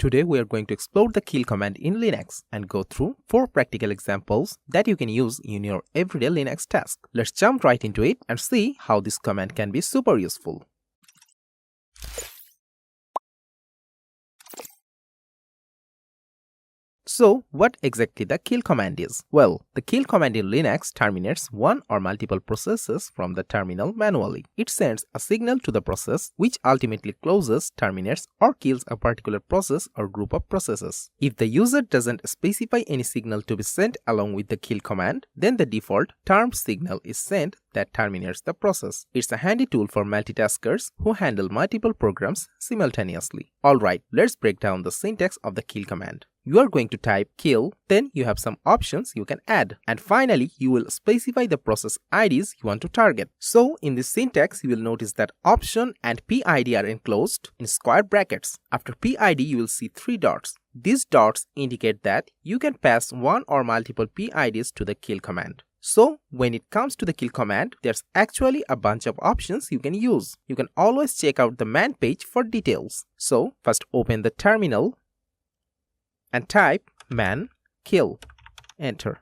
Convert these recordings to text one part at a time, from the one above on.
Today we are going to explore the kill command in Linux and go through 4 practical examples that you can use in your everyday Linux task. Let's jump right into it and see how this command can be super useful. So, what exactly the kill command is? Well, the kill command in Linux terminates one or multiple processes from the terminal manually. It sends a signal to the process which ultimately closes, terminates, or kills a particular process or group of processes. If the user doesn't specify any signal to be sent along with the kill command, then the default term signal is sent that terminates the process. It's a handy tool for multitaskers who handle multiple programs simultaneously. Alright, let's break down the syntax of the kill command. You are going to type kill, then you have some options you can add, and finally you will specify the process IDs you want to target. So in this syntax you will notice that option and PID are enclosed in square brackets. After PID you will see 3 dots. These dots indicate that you can pass one or multiple PIDs to the kill command. So when it comes to the kill command, there's actually a bunch of options you can use. You can always check out the man page for details. So first open the terminal and type man kill, enter.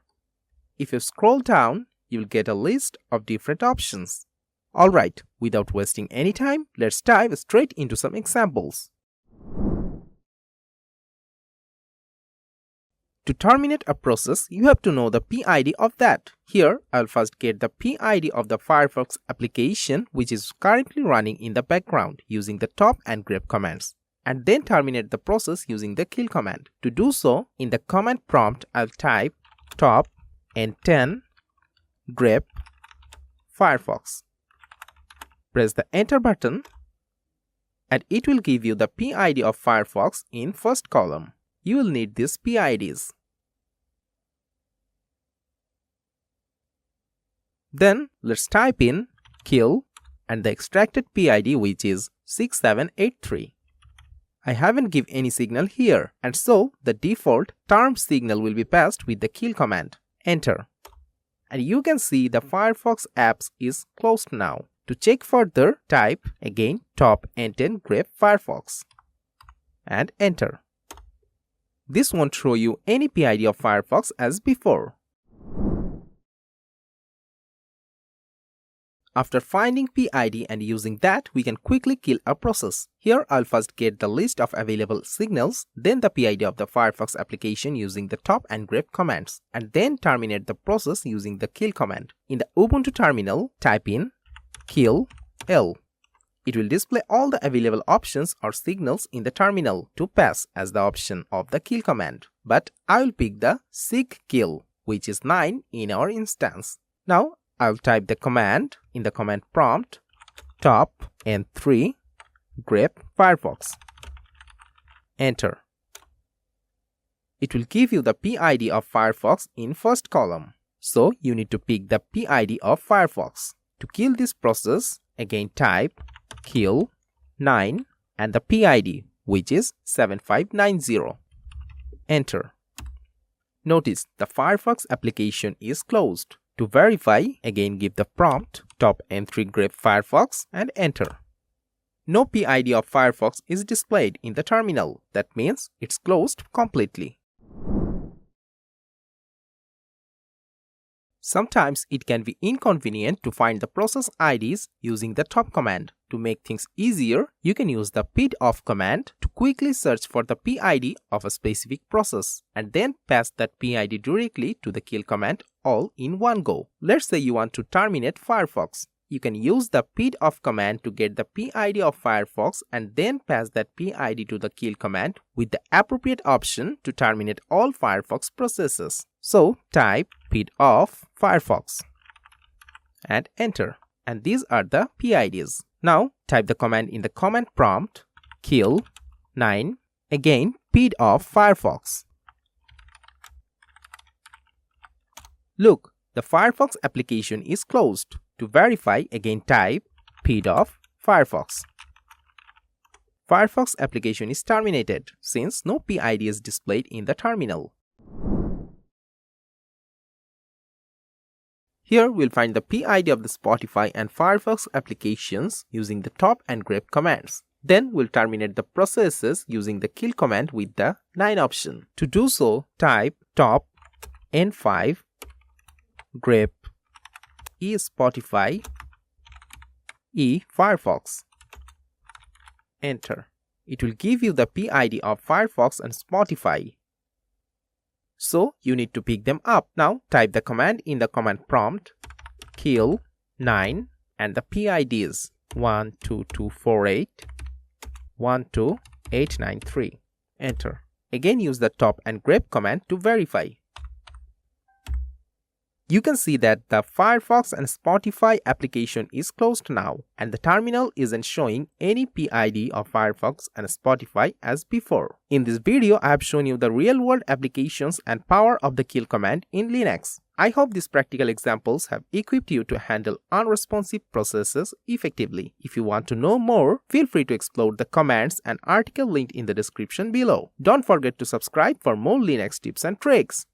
If you scroll down, you'll get a list of different options. Alright, without wasting any time, let's dive straight into some examples. To terminate a process, you have to know the PID of that. Here, I'll first get the PID of the Firefox application which is currently running in the background using the top and grep commands, and then terminate the process using the kill command. To do so, in the command prompt, I'll type top n10 grep Firefox. Press the enter button and it will give you the PID of Firefox in first column. You will need these PIDs. Then let's type in kill and the extracted PID which is 6783. I haven't given any signal here, and so the default term signal will be passed with the kill command. Enter. And you can see the Firefox apps is closed now. To check further, type again top n10 grep Firefox and enter. This won't show you any PID of Firefox as before. After finding PID and using that, we can quickly kill a process. Here I'll first get the list of available signals, then the PID of the Firefox application using the top and grep commands, and then terminate the process using the kill command. In the Ubuntu terminal, type in kill L. It will display all the available options or signals in the terminal to pass as the option of the kill command. But I will pick the sig kill, which is 9 in our instance. Now I'll type the command in the command prompt top n3 grep Firefox. Enter. It will give you the PID of Firefox in first column. So you need to pick the PID of Firefox. To kill this process, again type kill 9 and the PID which is 7590. Enter. Notice the Firefox application is closed. To verify, again give the prompt top n3 grep Firefox and enter. No PID of Firefox is displayed in the terminal. That means it's closed completely. Sometimes it can be inconvenient to find the process IDs using the top command. To make things easier, you can use the pidoff command to quickly search for the PID of a specific process and then pass that PID directly to the kill command all in one go. Let's say you want to terminate Firefox. You can use the pidoff command to get the PID of Firefox and then pass that PID to the kill command with the appropriate option to terminate all Firefox processes. So type pidoff Firefox and enter, and these are the PIDs. Now type the command in the command prompt kill 9 again pidoff Firefox. Look, the Firefox application is closed. To verify, again type pidoff Firefox. Firefox application is terminated since no PID is displayed in the terminal. Here we'll find the PID of the Spotify and Firefox applications using the top and grep commands. Then we'll terminate the processes using the kill command with the 9 option. To do so, type top n5 grep e Spotify e Firefox. Enter. It will give you the PID of Firefox and Spotify. So you need to pick them up. Now type the command in the command prompt kill 9 and the PID is 12248 12893. Enter. Again use the top and grep command to verify. You can see that the Firefox and Spotify application is closed now and the terminal isn't showing any PID of Firefox and Spotify as before. In this video, I have shown you the real-world applications and power of the kill command in Linux. I hope these practical examples have equipped you to handle unresponsive processes effectively. If you want to know more, feel free to explore the commands and article linked in the description below. Don't forget to subscribe for more Linux tips and tricks.